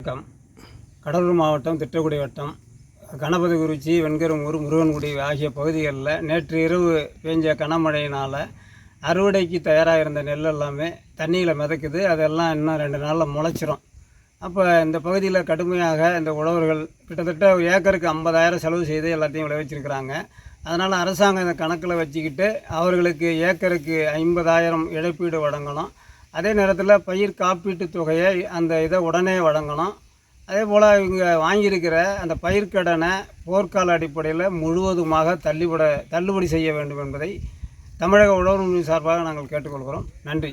வணக்கம். கடலூர் மாவட்டம் திட்டக்குடி வட்டம் கணபதிகுறிச்சி, வெண்கரும்பூர், முருகன்குடி ஆகிய பகுதிகளில் நேற்று இரவு பெஞ்ச கனமழையினால் அறுவடைக்கு தயாராக இருந்த நெல் எல்லாமே தண்ணியில் மிதக்குது. அதெல்லாம் இன்னும் 2 நாளில் முளைச்சிரும். அப்போ இந்த பகுதியில் கடுமையாக இந்த உழவர்கள் கிட்டத்தட்ட ஏக்கருக்கு 50,000 செலவு செய்து எல்லாத்தையும் விளைவிச்சிருக்கிறாங்க. அதனால் அரசாங்கம் இந்த கணக்கில் வச்சுக்கிட்டு அவர்களுக்கு ஏக்கருக்கு 50,000 இழப்பீடு வழங்கணும். அதே நேரத்தில் பயிர் காப்பீட்டு தொகையை அந்த இதை உடனே வழங்கணும். அதே போல் இவங்க வாங்கியிருக்கிற அந்த பயிர்க்கடனை போர்க்கால அடிப்படையில் முழுவதுமாக தள்ளுபடி செய்ய வேண்டும் என்பதை தமிழக உழவர் சார்பாக நாங்கள் கேட்டுக்கொள்கிறோம். நன்றி.